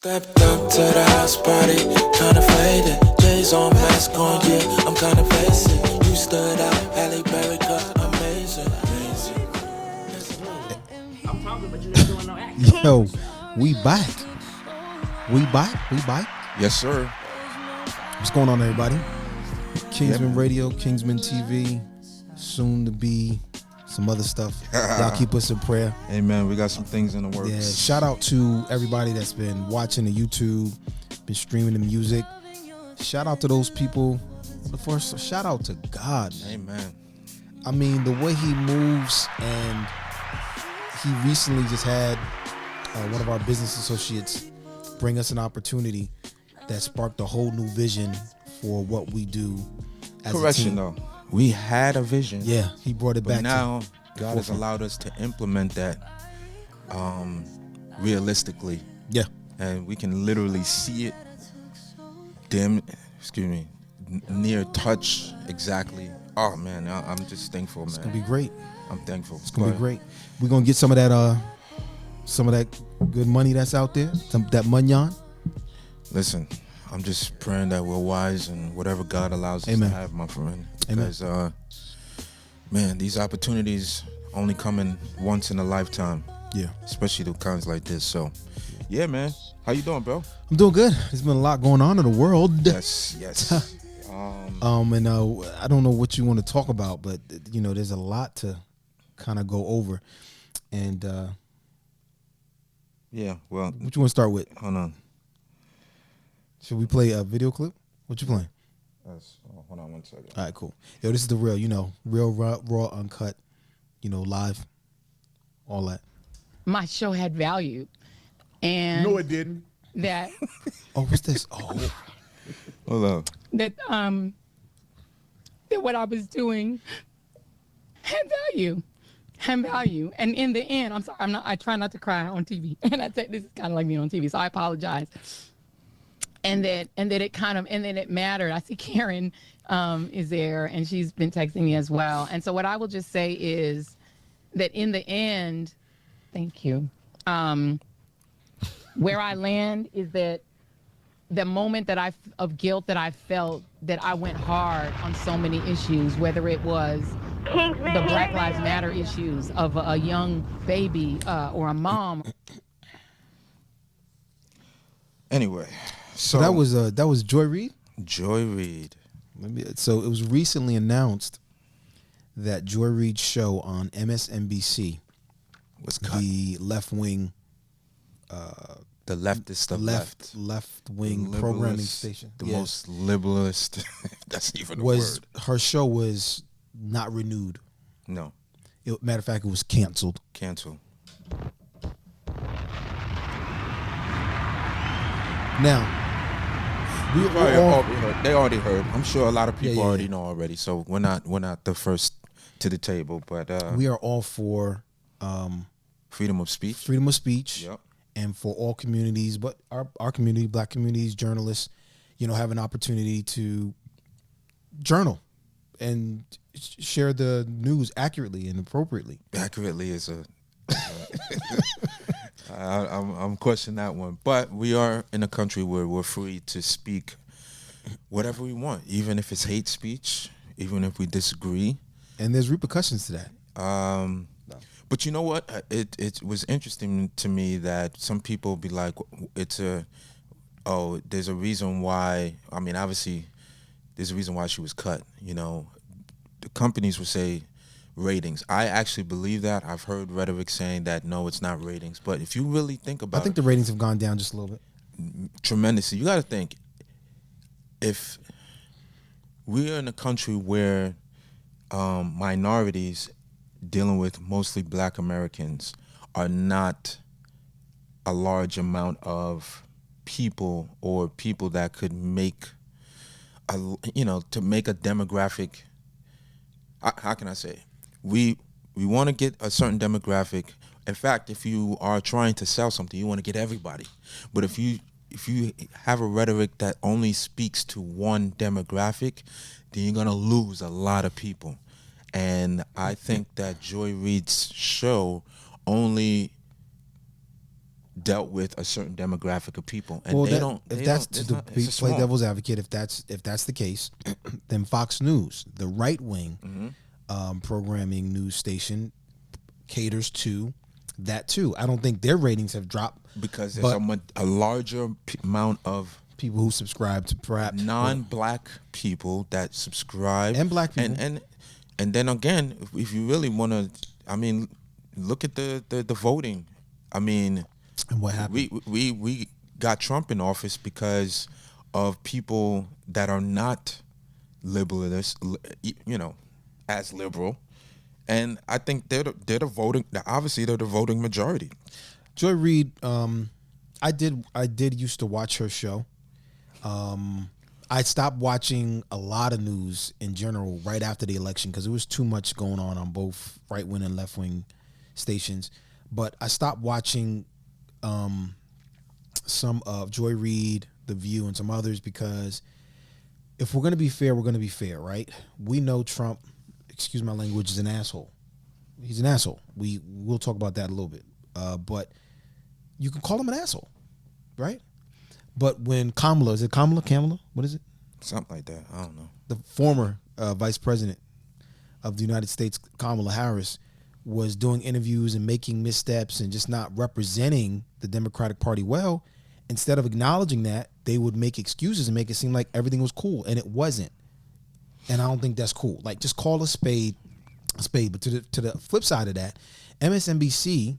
Stepped up to the house party, kinda faded. J's on mask on, yeah, I'm kinda basic. You stood out, Halle Berry cut, amazing. I'm talking, but you're not doing no action. Yo, we back. We back. Yes, sir. What's going on, everybody? Kingsman Radio, Kingsman TV, soon to be some other stuff. Y'all keep us in prayer. Amen. We got some things in the works. Yeah, shout out to everybody that's been watching the YouTube, been streaming the music. Shout out to those people. First, shout out to God. Amen. I mean, the way he moves, and he recently just had one of our business associates bring us an opportunity that sparked a whole new vision for what we do as Correction, a team. though. We had a vision. Yeah, he brought it But back. now God has allowed us to implement that realistically. Yeah. And we can literally see it near touch exactly. Oh, man, I'm just thankful, man. It's going to be great. I'm thankful. It's going to be great. We're going to get some of that good money that's out there, that munyan. Listen, I'm just praying that we're wise and whatever God allows us to have, my friend. Because, man, these opportunities only come in once in a lifetime. Yeah. Especially the kinds like this. So, yeah, man. How you doing, bro? I'm doing good. There's been a lot going on in the world. Yes. And I don't know what you want to talk about, but, you know, there's a lot to kind of go over. And, yeah, well. What you want to start with? Hold on. Should we play a video clip? What you playing? Hold on one second. All right, cool. Yo, this is the real, real raw, uncut, live, all that. My show had value, and No, it didn't. that Oh, what's this? Oh, Hold on. that that what I was doing had value. And in the end, I'm sorry, I try not to cry on TV, and I say this is kind of like me on TV, so I apologize. And that it mattered. I see Karen is there, and she's been texting me as well. And so what I will just say is that in the end, thank you. Where I land is that the moment of guilt that I felt, that I went hard on so many issues, whether it was the Black Lives Matter issues of a young baby or a mom. Anyway. so that was Joy Reid? Joy Reid. So it was recently announced that Joy Reid's show on MSNBC Was cut. the left wing, The leftist of left. left wing The programming liberalist, station. The Yeah. most liberalist. If that's even a was word. her show was not renewed. No. Matter of fact, it was canceled. Cancel. Now, They already heard. I'm sure a lot of people Yeah. already know already. So we're not the first to the table, but we are all for freedom of speech. freedom of speech. Yep. And for all communities, but our community, black communities, journalists, have an opportunity to journal and share the news accurately and appropriately. Accurately is a. I'm questioning that one, but we are in a country where we're free to speak whatever we want, even if it's hate speech, even if we disagree. And there's repercussions to that. But you know what? It was interesting to me that some people be like, there's a reason why. I mean, obviously, there's a reason why she was cut. The companies would say ratings. I actually believe that. I've heard rhetoric saying that, no, it's not ratings. But if you really think about I think the ratings have gone down just a little bit. Tremendously. You got to think, if we're in a country where minorities dealing with mostly black Americans are not a large amount of people, or people that could make to make a demographic. How can I say? We want to get a certain demographic. In fact, if you are trying to sell something, you want to get everybody. But if you have a rhetoric that only speaks to one demographic, then you're gonna lose a lot of people. And I think that Joy Reid's show only dealt with a certain demographic of people, and Well, they that, don't. if They that's don't, it's to not, be, it's a play small. devil's advocate, if that's the case, then Fox News, the right wing programming news station, caters to that too. I don't think their ratings have dropped Because there's a larger amount of people who subscribe to perhaps non-black people that subscribe, And black people. and then again, if you really want to, I mean, look at the voting. I mean, and what happened. we got Trump in office because of people that are not liberalist, as liberal, and I think they're the voting. Obviously, they're the voting majority. Joy Reid, I did used to watch her show. I stopped watching a lot of news in general right after the election because there was too much going on both right wing and left wing stations. But I stopped watching some of Joy Reid, The View, and some others because if we're going to be fair, we're going to be fair, right? We know Trump, excuse my language, is an asshole. He's an asshole. We'll talk about that a little bit. But you can call him an asshole, right? But when Kamala, what is it? Something like that. I don't know. The former vice president of the United States, Kamala Harris, was doing interviews and making missteps and just not representing the Democratic Party well, instead of acknowledging that, they would make excuses and make it seem like everything was cool, and it wasn't. And I don't think that's cool. Like, just call a spade a spade. But to the flip side of that, MSNBC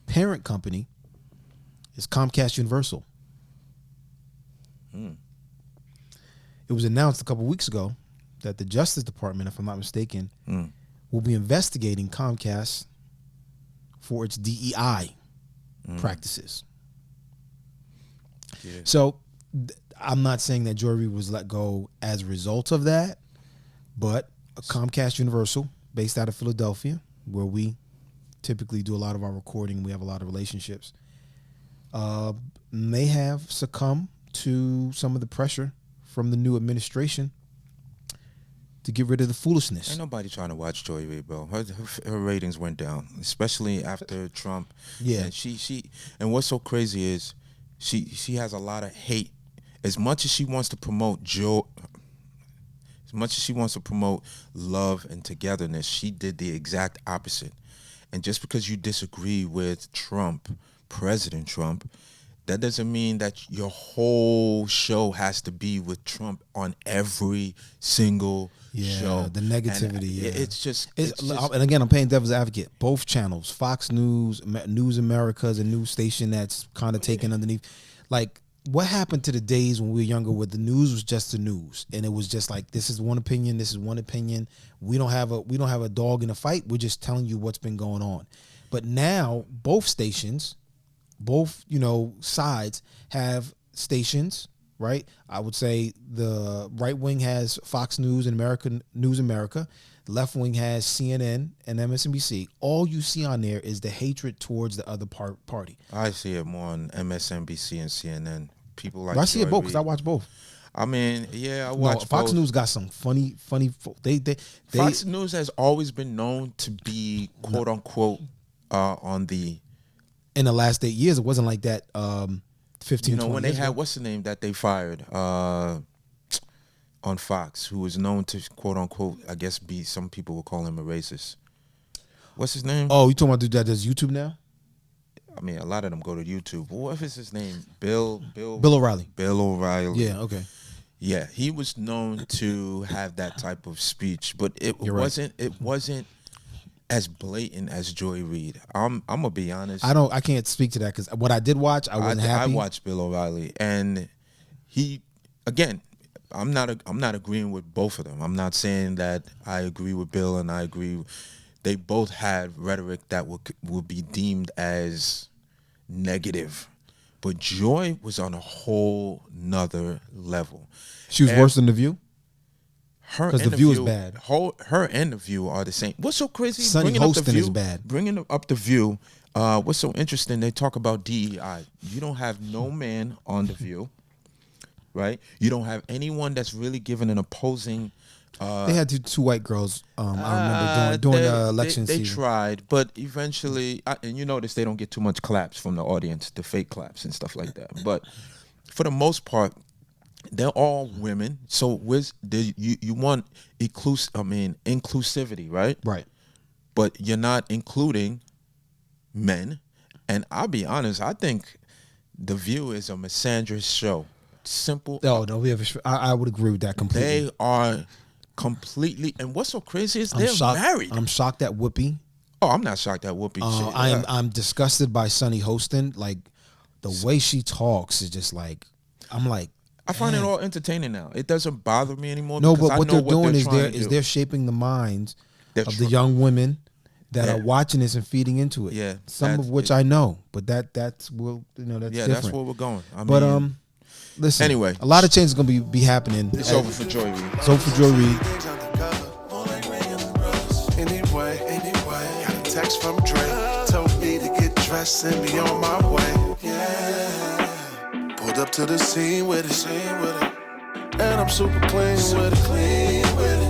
parent company is Comcast Universal. It was announced a couple weeks ago that the Justice Department, if I'm not mistaken, will be investigating Comcast for its DEI practices. Yeah. So I'm not saying that Joy Reid was let go as a result of that, but Comcast Universal, based out of Philadelphia, where we typically do a lot of our recording, we have a lot of relationships, may have succumbed to some of the pressure from the new administration to get rid of the foolishness. Ain't nobody trying to watch Joy Reid, bro. Her ratings went down, especially after Trump. Yeah. And she and what's so crazy is she has a lot of hate. As much as she wants to promote as much as she wants to promote love and togetherness, she did the exact opposite. And just because you disagree with Trump, President Trump, that doesn't mean that your whole show has to be with Trump on every single show. The negativity. And it's just, and again, I'm playing devil's advocate. Both channels, Fox News, News America is a news station that's kind of taken underneath. Like, what happened to the days when we were younger where the news was just the news, and it was just like, this is one opinion, this is one opinion. We don't have a dog in a fight. We're just telling you what's been going on. But now both stations, both sides have stations, right? I would say the right wing has Fox News and News America. The left wing has CNN and MSNBC. All you see on there is the hatred towards the other party. I see it more on MSNBC and CNN. People like. I see it both because I watch both. I mean, yeah, I watch Fox both. News got some funny. They Fox News has always been known to be quote unquote on the. In the last 8 years, it wasn't like that. 15, 20 when they years had ago. what's the name that they fired on Fox, who was known to quote unquote, I guess, be, some people will call him a racist. What's his name? Oh, you talking about the dude that does YouTube now? I mean, a lot of them go to YouTube. What is his name? Bill O'Reilly. Bill O'Reilly. Yeah. Okay. Yeah, he was known to have that type of speech, but it You're right. wasn't as blatant as Joy Reid. I'm gonna be honest. I can't speak to that because what I did watch, I wasn't happy. I watched Bill O'Reilly, and he, again, I'm not agreeing with both of them. I'm not saying that I agree with Bill and I agree. They both had rhetoric that would be deemed as negative, but Joy was on a whole nother level. She was worse than The View. Her 'Cause and The View is bad. Her and The View are the same. What's so crazy? Sunny Bringing up The Hostin View, is bad. Bringing up The View. What's so interesting? They talk about DEI. You don't have no man on The View, right? You don't have anyone that's really given an opposing They had two white girls. I remember during the election they season. tried, but eventually, and you notice they don't get too much claps from the audience, the fake claps and stuff like that. But for the most part, they're all women. So you want inclusivity, right? Right. But you're not including men. And I'll be honest, I think The View is a misandrist show. Simple. Oh no, I would agree with that completely. They are completely, and what's so crazy is they're married. I'm shocked at Whoopi. Oh, I'm not shocked at Whoopi. I'm disgusted by Sunny Hostin. Like the way she talks is just like I'm like. I find it all entertaining now. It doesn't bother me anymore. No, because but what they're doing is they're shaping the minds of the young women that are watching this and feeding into it. Yeah, some of which I know, but that's different. That's where we're going. Listen. Anyway, a lot of change is gonna be happening. It's over for Joy Reid. It's over for Joy Reid. Anyway, got a text from Dre, told me to get dressed, send me on my way. Yeah. Pulled up to the scene with it, and I'm super clean with it.